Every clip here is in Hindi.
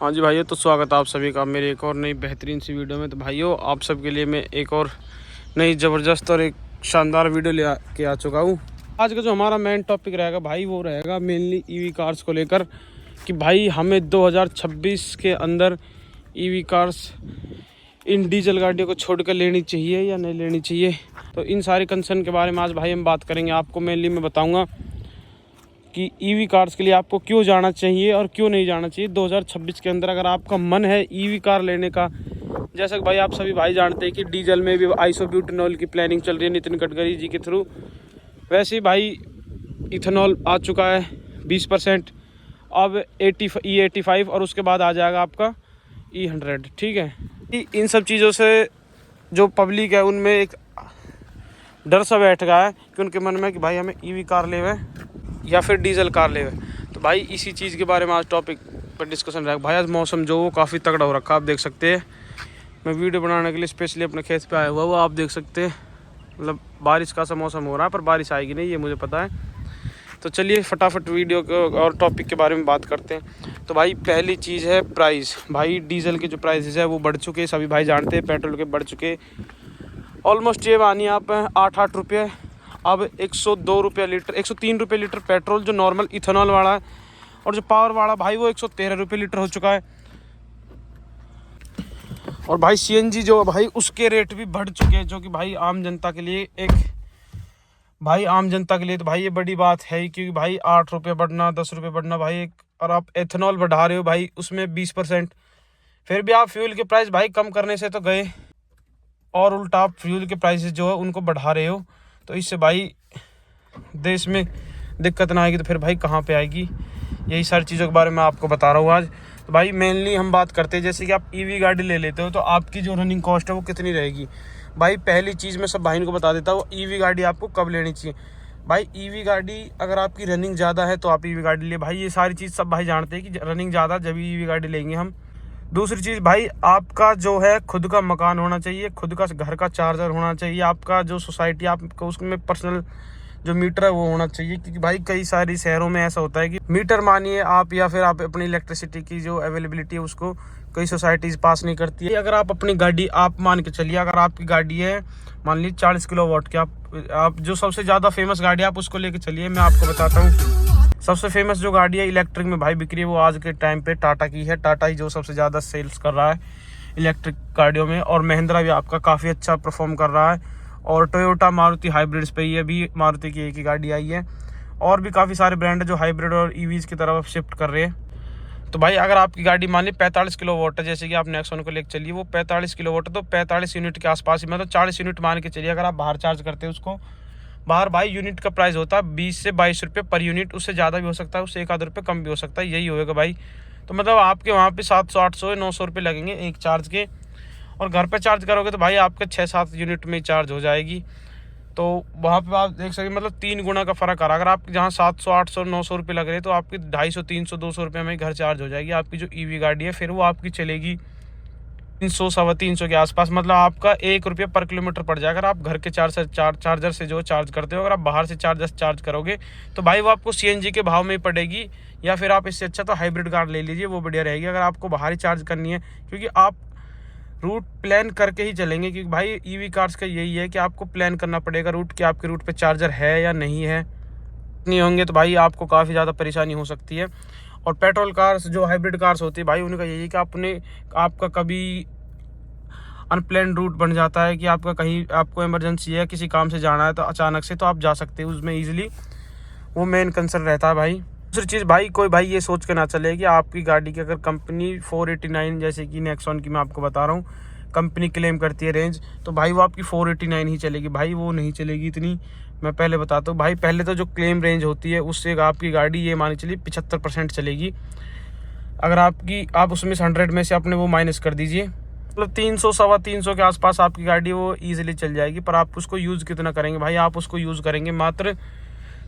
हाँ जी भाइयों, तो स्वागत है आप सभी का मेरी एक और नई बेहतरीन सी वीडियो में। तो भाइयों, आप सब के लिए मैं एक और नई ज़बरदस्त और एक शानदार वीडियो ले के आ चुका हूँ। आज का जो हमारा मेन टॉपिक रहेगा भाई, वो रहेगा मेनली ईवी कार्स को लेकर कि भाई हमें 2026 के अंदर ईवी कार्स इन डीजल गाड़ियों को छोड़कर लेनी चाहिए या नहीं लेनी चाहिए। तो इन सारे कंसर्न के बारे में आज भाई हम बात करेंगे। आपको मेनली मैं बताऊँगा कि ईवी कार्स के लिए आपको क्यों जाना चाहिए और क्यों नहीं जाना चाहिए 2026 के अंदर। अगर आपका मन है ईवी कार लेने का, जैसा कि भाई आप सभी भाई जानते हैं कि डीजल में भी आइसोब्यूटेनॉल की प्लानिंग चल रही है नितिन गडकरी जी के थ्रू, वैसे ही भाई इथेनॉल आ चुका है 20%, अब E85 और उसके बाद आ जाएगा आपका E100। ठीक है, इन सब चीज़ों से जो पब्लिक है उनमें एक डर सा बैठ गया है कि उनके मन में कि भाई हमें ईवी कार लेवे या फिर डीजल कार लेवे। तो भाई इसी चीज़ के बारे में आज टॉपिक पर डिस्कशन रहेगा। भाई आज मौसम जो वो काफ़ी तगड़ा हो रखा है, आप देख सकते हैं। मैं वीडियो बनाने के लिए स्पेशली अपने खेत पे आया हुआ वो आप देख सकते हैं। मतलब बारिश का सा मौसम हो रहा है, पर बारिश आएगी नहीं ये मुझे पता है। तो चलिए फटाफट वीडियो को और टॉपिक के बारे में बात करते हैं। तो भाई पहली चीज़ है प्राइस। भाई डीजल के जो प्राइसेस है वो बढ़ चुके हैं, सभी भाई जानते हैं। पेट्रोल के बढ़ चुके ऑलमोस्ट ये मानिए आप 8 रुपये, अब 102 रुपये लीटर, 103 रुपये लीटर पेट्रोल जो नॉर्मल इथेनॉल वाला है, और जो पावर वाला भाई वो 113 रुपये लीटर हो चुका है। और भाई सीएनजी जो है भाई उसके रेट भी बढ़ चुके हैं, जो कि भाई आम जनता के लिए तो भाई ये बड़ी बात है ही, क्योंकि भाई 8 रुपये बढ़ना, 10 रुपये बढ़ना भाई एक, और आप एथेनॉल बढ़ा रहे हो भाई उसमें 20%। फिर भी आप फ्यूल के प्राइस भाई कम करने से तो गए, और उल्टा आप फ्यूल के प्राइसेस जो है उनको बढ़ा रहे हो। तो इससे भाई देश में दिक्कत ना आएगी तो फिर भाई कहाँ पे आएगी। यही सारी चीज़ों के बारे में आपको बता रहा हूँ आज। तो भाई मेनली हम बात करते हैं, जैसे कि आप ईवी गाड़ी ले लेते हो तो आपकी जो रनिंग कॉस्ट है वो कितनी रहेगी। भाई पहली चीज़ मैं सब भाई को बता देता हूँ, ईवी गाड़ी आपको कब लेनी चाहिए। भाई ईवी गाड़ी अगर आपकी रनिंग ज़्यादा है तो आप ईवी गाड़ी ले। भाई ये सारी चीज़ सब भाई जानते हैं कि रनिंग ज़्यादा जब ईवी गाड़ी लेंगे हम। दूसरी चीज़ भाई, आपका जो है खुद का मकान होना चाहिए, खुद का घर का चार्जर होना चाहिए, आपका जो सोसाइटी आपका उसमें पर्सनल जो मीटर है वो होना चाहिए। क्योंकि भाई कई सारी शहरों में ऐसा होता है कि मीटर मानिए आप या फिर आप अपनी इलेक्ट्रिसिटी की जो अवेलेबिलिटी है उसको कई सोसाइटीज़ पास नहीं करती है। अगर आप अपनी गाड़ी, आप मान के चलिए अगर आपकी गाड़ी है मान लीजिए 40 किलोवाट की, आप जो सबसे ज़्यादा फेमस गाड़ी है आप उसको लेके चलिए। मैं आपको बताता हूँ सबसे फेमस जो गाड़ी है इलेक्ट्रिक में भाई बिक रही है वो आज के टाइम पे टाटा की है। टाटा ही जो सबसे ज़्यादा सेल्स कर रहा है इलेक्ट्रिक गाड़ियों में, और महिंद्रा भी आपका काफ़ी अच्छा परफॉर्म कर रहा है। और टोयोटा मारुति हाइब्रिड्स पे ही अभी मारुति की एक ही गाड़ी आई है, और भी काफ़ी सारे ब्रांड है जो हाइब्रिड और ईवीज़ की तरफ शिफ्ट कर रहे हैं। तो भाई अगर आपकी गाड़ी मान ली 45 किलोवाट है, जैसे कि आप नेक्सॉन को लेकर चलिए वो 45 किलोवाट है, तो 45 यूनिट के आसपास ही, मतलब 40 यूनिट मान के चलिए। अगर आप बाहर चार्ज करते हैं उसको, बाहर भाई यूनिट का प्राइस होता है 20 से 22 रुपये पर यूनिट, उससे ज़्यादा भी हो सकता है, उससे 1 आध रुपये कम भी हो सकता है, यही होगा भाई। तो मतलब आपके वहाँ पे 700 800 900 रुपये लगेंगे एक चार्ज के, और घर पे चार्ज करोगे तो भाई आपके 6-7 यूनिट में चार्ज हो जाएगी। तो वहाँ पे आप देख सकते मतलब 3 गुना का फ़र्क आ रहा है। अगर आप जहाँ 700 800 900 रुपये लग रहे हैं तो आपकी 250 300 200 रुपये में घर चार्ज हो जाएगी आपकी जो ईवी गाड़ी है। फिर वो आपकी चलेगी 300 350 के आसपास, मतलब आपका 1 रुपये पर किलोमीटर पड़ जाएगा। अगर आप घर के चार्जर से जो चार्ज करते हो, अगर आप बाहर से चार्ज करोगे तो भाई वो आपको सीएनजी के भाव में ही पड़ेगी। या फिर आप इससे अच्छा तो हाइब्रिड कार ले लीजिए, वो बढ़िया रहेगी अगर आपको बाहर ही चार्ज करनी है, क्योंकि आप रूट प्लान करके ही चलेंगे। क्योंकि भाई ईवी कार्स का यही है कि आपको प्लान करना पड़ेगा रूट कि आपके रूट पे चार्जर है या नहीं है। नहीं होंगे तो भाई आपको काफ़ी ज़्यादा परेशानी हो सकती है। और पेट्रोल कार्स जो हाइब्रिड कार्स होती है भाई उनका यही है कि आपका कभी अनप्लान रूट बन जाता है कि आपका कहीं आपको इमरजेंसी है, किसी काम से जाना है तो अचानक से तो आप जा सकते हैं उसमें ईजिली, वो मेन कंसर्न रहता है भाई। दूसरी चीज़ भाई, कोई भाई ये सोच के ना चले कि आपकी गाड़ी की अगर कंपनी 489 जैसे कि नेक्सॉन की मैं आपको बता रहा हूँ कंपनी क्लेम करती है रेंज, तो भाई वो आपकी 489 ही चलेगी। भाई वो नहीं चलेगी इतनी, मैं पहले बताता हूँ भाई। पहले तो जो क्लेम रेंज होती है उससे आपकी गाड़ी ये मानी चलिए 75% चलेगी। अगर आप उसमें से 100 में से अपने वो माइनस कर दीजिए, मतलब 300 सवा 300 के आसपास आपकी गाड़ी वो ईजिली चल जाएगी। पर आप उसको यूज़ कितना करेंगे भाई, आप उसको यूज़ करेंगे मात्र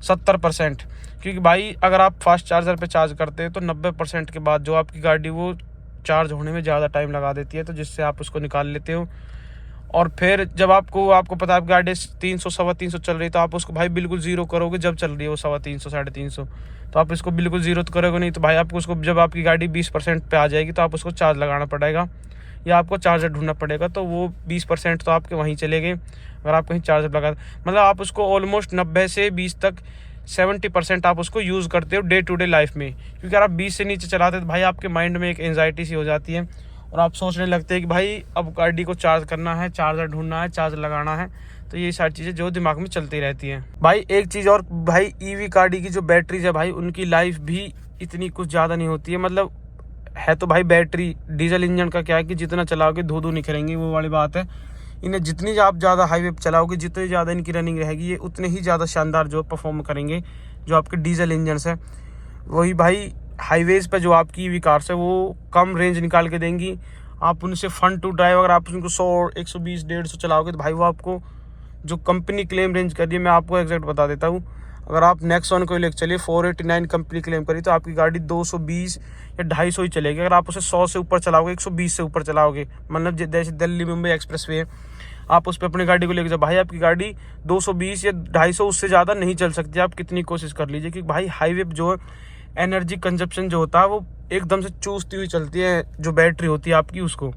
70%। क्योंकि भाई अगर आप फास्ट चार्जर पे चार्ज करते हैं तो 90% के बाद जो आपकी गाड़ी वो चार्ज होने में ज़्यादा टाइम लगा देती है, तो जिससे आप उसको निकाल लेते हो। और फिर जब आपको पता है गाड़ी 300 सवा 300 चल रही है, तो आप उसको भाई बिल्कुल ज़ीरो करोगे जब चल रही है वो 350 350। तो आप इसको बिल्कुल ज़ीरो तो करोगे नहीं, तो भाई आपको उसको जब आपकी गाड़ी 20% पे आ जाएगी तो आप उसको चार्ज लगाना पड़ेगा या आपको चार्जर ढूंढना पड़ेगा। तो वो 20% तो आपके वहीं चले गए अगर आप कहीं चार्जर लगा, मतलब आप उसको ऑलमोस्ट 90 से 20 तक 70% आप उसको यूज़ करते हो डे टू डे लाइफ में। क्योंकि अगर आप 20 से नीचे चलाते तो भाई आपके माइंड में एक एंजाइटी सी हो जाती है और आप सोचने लगते हैं कि भाई अब गाड़ी को चार्ज करना है, चार्जर ढूंढना है, चार्ज लगाना है। तो ये सारी चीज़ें जो दिमाग में चलती रहती हैं। भाई एक चीज़ और, भाई ईवी गाड़ी की जो बैटरीज है भाई उनकी लाइफ भी इतनी कुछ ज़्यादा नहीं होती है। मतलब है तो भाई बैटरी डीजल इंजन का क्या है कि जितना चलाओगे धो धो निखरेंगे, वो वाली बात है। इन्हें जितनी आप ज़्यादा हाईवे पर चलाओगे, जितनी ज़्यादा इनकी रनिंग रहेगी, ये उतने ही ज़्यादा शानदार जो परफॉर्म करेंगे जो आपके डीजल इंजन है। वही भाई हाईवेज़ पे जो आपकी ईवी कार्स है वो कम रेंज निकाल के देंगी। आप उनसे फन टू ड्राइव अगर आप उनको 100 120 150 चलाओगे तो भाई वो आपको जो कंपनी क्लेम रेंज कर रही है, मैं आपको एग्जैक्ट बता देता हूँ। अगर आप नेक्सॉन को लेकर चलिए 489 कंपनी क्लेम करी तो आपकी गाड़ी 220 या 250 ही चलेगी। अगर आप उसे 100 से ऊपर चलाओगे, 120 से ऊपर चलाओगे, मतलब जैसे दिल्ली मुंबई एक्सप्रेस वे है, आप उस पर अपनी गाड़ी को लेकर जाओ, भाई आपकी गाड़ी 220 या 250 उससे ज़्यादा नहीं चल सकती। आप कितनी कोशिश कर लीजिए, क्योंकि भाई हाईवे पर जो एनर्जी कंजप्शन जो होता है वो एकदम से चूसती हुई चलती है जो बैटरी होती है आपकी उसको।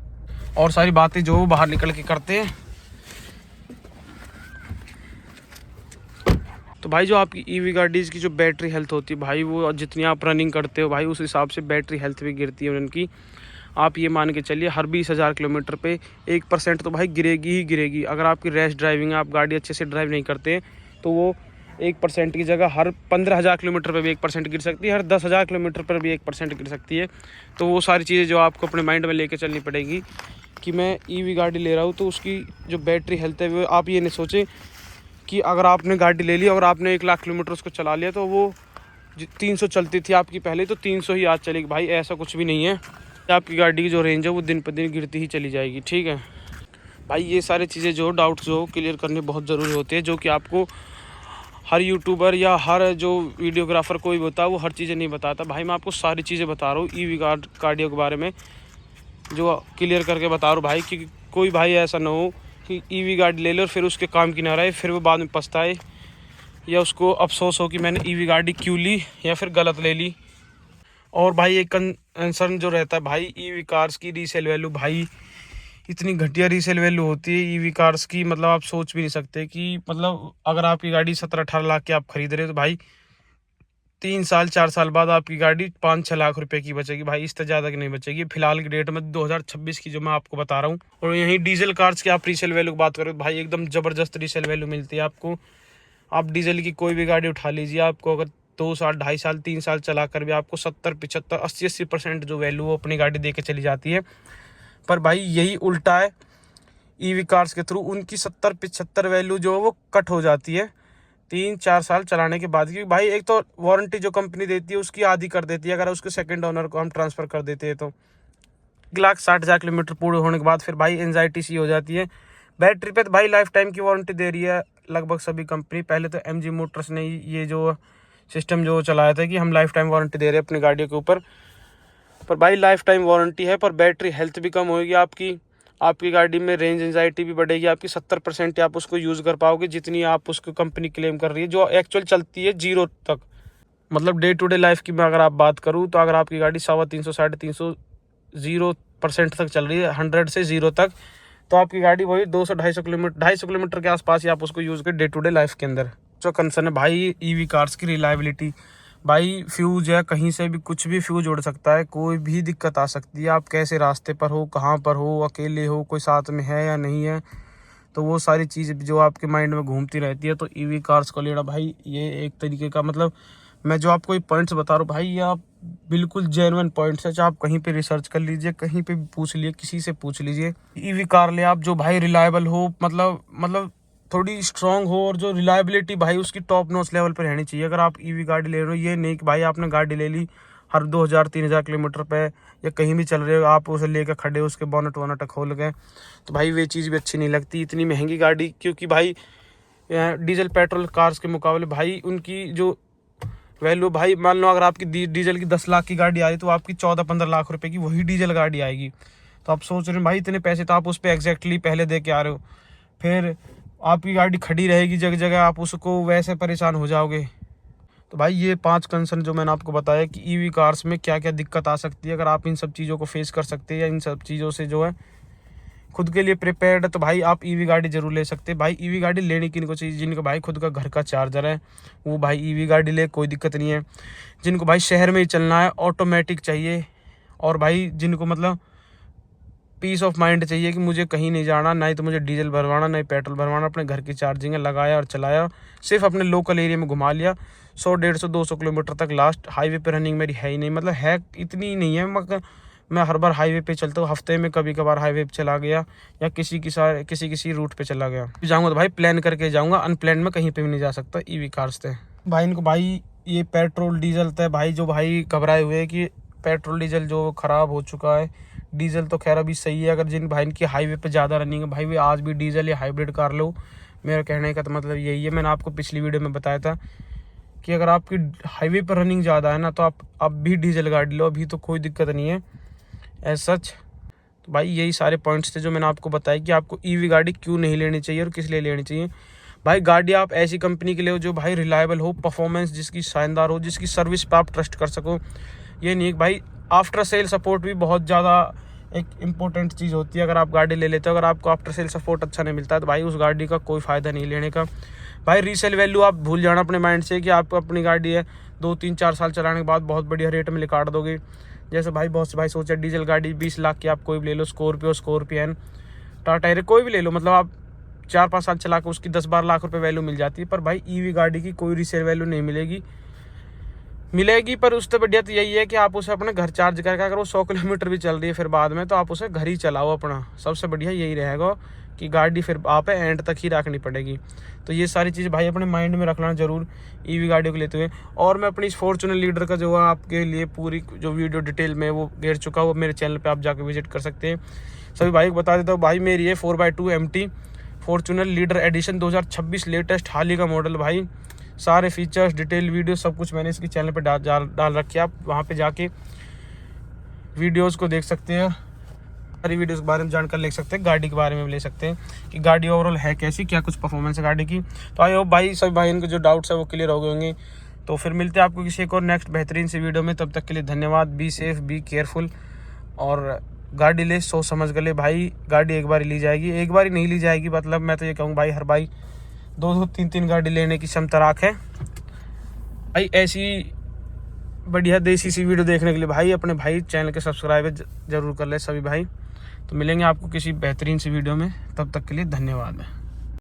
और सारी बातें जो बाहर निकल के करते हैं। तो भाई जो आपकी ईवी गाड़ीज़ की जो बैटरी हेल्थ होती है भाई, वो जितनी आप रनिंग करते हो भाई उस हिसाब से बैटरी हेल्थ भी गिरती है उनकी। आप ये मान के चलिए हर 20,000 किलोमीटर पे 1% तो भाई गिरेगी ही गिरेगी। अगर आपकी रैश ड्राइविंग है, आप गाड़ी अच्छे से ड्राइव नहीं करते हैं, तो वो 1% की जगह हर 15,000 किलोमीटर पर भी 1% गिर सकती है, हर 10,000 किलोमीटर पर भी 1% गिर सकती है। तो वो सारी चीज़ें जो आपको अपने माइंड में लेके चलनी पड़ेगी कि मैं ईवी गाड़ी ले रहा हूँ तो उसकी जो बैटरी हेल्थ है वो आप ये नहीं सोचें कि अगर आपने गाड़ी ले ली और आपने 1,00,000 किलोमीटर उसको चला लिया तो वो 300 चलती थी आपकी पहले, तो 300 ही आज चलेगी। भाई ऐसा कुछ भी नहीं है। आपकी गाड़ी की जो रेंज है वो दिन पर दिन गिरती ही चली जाएगी, ठीक है भाई। ये सारी चीज़ें जो डाउट्स जो क्लियर करने बहुत ज़रूरी होते हैं, जो कि आपको हर यूट्यूबर या हर जो वीडियोग्राफर कोई होता है वो हर चीज़ें नहीं बताता। भाई मैं आपको सारी चीज़ें बता रहा हूँ ईवी कार्डियो के बारे में, जो क्लियर करके बता रहा हूँ भाई, कि कोई भाई ऐसा ना हो कि ईवी गाड़ी ले लो और फिर उसके काम की ना रहे, फिर वो बाद में पछताए या उसको अफसोस हो कि मैंने ईवी गाड़ी क्यों ली या फिर गलत ले ली। और भाई एक कंसर्न जो रहता है भाई ईवी कार्स की रीसेल वैल्यू, भाई इतनी घटिया रीसेल वैल्यू होती है ईवी कार्स की, मतलब आप सोच भी नहीं सकते कि मतलब अगर आपकी गाड़ी 17-18 लाख की आप खरीद रहे हो तो भाई 3 साल 4 साल बाद आपकी गाड़ी 5-6 लाख रुपए की बचेगी। भाई इससे ज़्यादा की नहीं बचेगी फिलहाल की डेट में 2026 की जो मैं आपको बता रहा हूँ। और यहीं डीजल कार्स की आप रीसेल वैल्यू की बात करें तो भाई एकदम ज़बरदस्त रीसेल वैल्यू मिलती है आपको। आप डीजल की कोई भी गाड़ी उठा लीजिए, आपको अगर 2 साल 2.5 साल 3 साल चला कर भी आपको 70 75 80% जो वैल्यू वो अपनी गाड़ी दे के चली जाती है। पर भाई यही उल्टा है ईवी कार्स के थ्रू, उनकी 70-75 वैल्यू जो है वो कट हो जाती है 3-4 साल चलाने के बाद। क्योंकि भाई एक तो वारंटी जो कंपनी देती है उसकी आधी कर देती है, अगर उसके सेकंड ओनर को हम ट्रांसफ़र कर देते हैं तो 1,60,000 किलोमीटर पूरे होने के बाद फिर भाई एंजाइटी सी हो जाती है। बैटरी पे तो भाई लाइफ टाइम की वारंटी दे रही है लगभग सभी कंपनी। पहले तो MG मोटर्स ने ये जो सिस्टम जो चलाया था कि हम लाइफ टाइम वारंटी दे रहे हैं अपनी गाड़ियों के ऊपर, पर भाई लाइफ टाइम वारंटी है पर बैटरी हेल्थ भी कम होगी आपकी गाड़ी में रेंज एंजाइटी भी बढ़ेगी आपकी। 70% आप उसको यूज़ कर पाओगे जितनी आप उसको कंपनी क्लेम कर रही है, जो एक्चुअल चलती है 0 तक। मतलब डे टू डे लाइफ की मैं अगर आप बात करूँ तो अगर आपकी गाड़ी 350 350 0% तक चल रही है, 100 से 0 तक, तो आपकी गाड़ी वही 200-250 किलोमीटर के आसपास ही आप उसको यूज़ कर डे टू डे लाइफ के अंदर। जो कंसर्न है भाई ईवी कार्स की रिलायबिलिटी, भाई फ्यूज है कहीं से भी कुछ भी फ्यूज उड़ सकता है, कोई भी दिक्कत आ सकती है। आप कैसे रास्ते पर हो, कहाँ पर हो, अकेले हो, कोई साथ में है या नहीं है, तो वो सारी चीज़ें जो आपके माइंड में घूमती रहती है। तो ईवी कार्स को लेना भाई ये एक तरीके का, मतलब मैं जो आपको ये पॉइंट्स बता रहा हूँ भाई, ये आप बिल्कुल जेन्युइन पॉइंट्स है, आप कहीं पे रिसर्च कर लीजिए, कहीं पे भी पूछ लीजिए, किसी से पूछ लीजिए। ईवी कार ले आप जो भाई रिलायबल हो, मतलब थोड़ी स्ट्रॉन्ग हो, और जो रिलायबिलिटी भाई उसकी टॉप नॉच लेवल पर रहनी चाहिए। अगर आप ईवी गाड़ी ले रहे हो, ये नहीं कि भाई आपने गाड़ी ले ली हर 2,000-3,000 किलोमीटर पे या कहीं भी चल रहे हो आप उसे लेकर खड़े हो, उसके बोनट वोनट खोल गए, तो भाई वे चीज़ भी अच्छी नहीं लगती इतनी महंगी गाड़ी। क्योंकि भाई डीजल पेट्रोल कार्स के मुकाबले भाई उनकी जो वैल्यू, भाई मान लो अगर आपकी डीजल की 10 लाख की गाड़ी आई तो आपकी 14-15 लाख रुपए की वही डीजल गाड़ी आएगी। तो आप सोच रहे हैं भाई इतने पैसे तो आप उस पर एग्जैक्टली पहले दे के आ रहे हो, फिर आपकी गाड़ी खड़ी रहेगी जगह जगह, आप उसको वैसे परेशान हो जाओगे। तो भाई ये 5 कंसर्न जो मैंने आपको बताया कि ईवी कार्स में क्या क्या दिक्कत आ सकती है, अगर आप इन सब चीज़ों को फेस कर सकते हैं या इन सब चीज़ों से जो है खुद के लिए प्रिपेयर्ड है, तो भाई आप ईवी गाड़ी जरूर ले सकते हैं। भाई ईवी गाड़ी लेने की इनको चाहिए जिनको भाई खुद का घर का चार्जर है, वो भाई ईवी गाड़ी ले, कोई दिक्कत नहीं है। जिनको भाई शहर में ही चलना है, ऑटोमेटिक चाहिए, और भाई जिनको मतलब पीस ऑफ माइंड चाहिए कि मुझे कहीं नहीं जाना, ना ही तो मुझे डीजल भरवाना ना ही पेट्रोल भरवाना, अपने घर की चार्जिंग है, लगाया और चलाया, सिर्फ अपने लोकल एरिया में घुमा लिया, 100 150 200 किलोमीटर तक। लास्ट हाईवे पे रनिंग मेरी है ही नहीं, मतलब है इतनी नहीं है, मगर मैं हर बार हाईवे पे चलता हूँ, हफ्ते में कभी कभार हाईवे पे चला गया या किसी रूट पे चला गया। जाऊँगा तो भाई प्लान करके जाऊँगा, अनप्लान में कहीं पर भी नहीं जा सकता ईवी कार्स से। भाई इनको भाई ये पेट्रोल डीजल तो भाई जो भाई घबराए हुए कि पेट्रोल डीजल जो ख़राब हो चुका है, डीजल तो खैर अभी सही है। अगर जिन भाई इनकी हाईवे पे ज़्यादा रनिंग है भाई, वे आज भी डीजल या हाइब्रिड कार लो। मेरा कहने का तो मतलब यही है, मैंने आपको पिछली वीडियो में बताया था कि अगर आपकी हाईवे पर रनिंग ज़्यादा है ना, तो आप अब भी डीजल गाड़ी लो, अभी तो कोई दिक्कत नहीं है एज सच। तो भाई यही सारे पॉइंट्स थे जो मैंने आपको बताया कि आपको ईवी गाड़ी क्यों नहीं लेनी चाहिए और किस लिए लेनी चाहिए। भाई गाड़ी आप ऐसी कंपनी के लिए हो जो भाई रिलायबल हो, परफॉर्मेंस जिसकी शानदार हो, जिसकी सर्विस पे आप ट्रस्ट कर सको। ये नहीं भाई, आफ्टर सेल सपोर्ट भी बहुत ज़्यादा एक इम्पोर्टेंट चीज़ होती है। अगर आप गाड़ी ले लेते हो, अगर आपको आफ्टर सेल सपोर्ट अच्छा नहीं मिलता है, तो भाई उस गाड़ी का कोई फ़ायदा नहीं लेने का। भाई रीसेल वैल्यू आप भूल जाना अपने माइंड से कि आप अपनी गाड़ी है 2 3 4 साल चलाने के बाद बहुत बढ़िया रेट में निकाल दोगे। जैसे भाई बहुत से भाई सोचा डीजल गाड़ी 20 लाख की आप कोई भी ले लो, स्कॉर्पियन, टाटा एरे, कोई भी ले लो, मतलब आप 4-5 साल चला के उसकी 10-12 लाख रुपए वैल्यू मिल जाती है। पर भाई ईवी गाड़ी की कोई रीसेल वैल्यू नहीं मिलेगी। पर उससे बढ़िया तो यही है कि आप उसे अपने घर चार्ज करके, अगर वो 100 किलोमीटर भी चल रही है फिर बाद में, तो आप उसे घर ही चलाओ अपना। सबसे बढ़िया यही रहेगा कि गाड़ी फिर आप एंड तक ही रखनी पड़ेगी। तो ये सारी चीज़ भाई अपने माइंड में रखना जरूर ईवी गाड़ियों को लेते हुए। और मैं अपनी इस फॉर्च्यूनर लीडर का जो है आपके लिए पूरी जो वीडियो डिटेल में वो घेर चुका हूँ, मेरे चैनल पर आप जाकर विजिट कर सकते हैं। सभी भाई को बता देता हूँ, भाई मेरी ये 4x2 MT Fortuner leader edition 2026 latest हाल ही का मॉडल। भाई सारे फीचर्स, डिटेल वीडियो सब कुछ मैंने इसके चैनल पे डाल रखे हैं। आप वहाँ पे जाके वीडियोस को देख सकते हैं, सारी वीडियोस के बारे में जानकारी ले सकते हैं, गाड़ी के बारे में भी ले सकते हैं कि गाड़ी ओवरऑल है कैसी, क्या कुछ परफॉर्मेंस है गाड़ी की। तो आई होप भाई सभी भाई इनके जो डाउट्स है वो क्लियर हो गए होंगे। तो फिर मिलते हैं आपको किसी एक और नेक्स्ट बेहतरीन सी वीडियो में। तब तक के लिए धन्यवाद। बी सेफ, बी केयरफुल, और गाड़ी ले सोच समझ कर ले भाई। गाड़ी एक बार ही ली जाएगी, एक बार ही नहीं ली जाएगी। मतलब मैं तो ये कहूँ भाई, हर भाई 2-2 3-3 गाड़ी लेने की क्षमता रखे भाई। ऐसी बढ़िया देसी सी वीडियो देखने के लिए भाई अपने भाई चैनल के सब्सक्राइब जरूर कर ले सभी भाई। तो मिलेंगे आपको किसी बेहतरीन सी वीडियो में, तब तक के लिए धन्यवाद।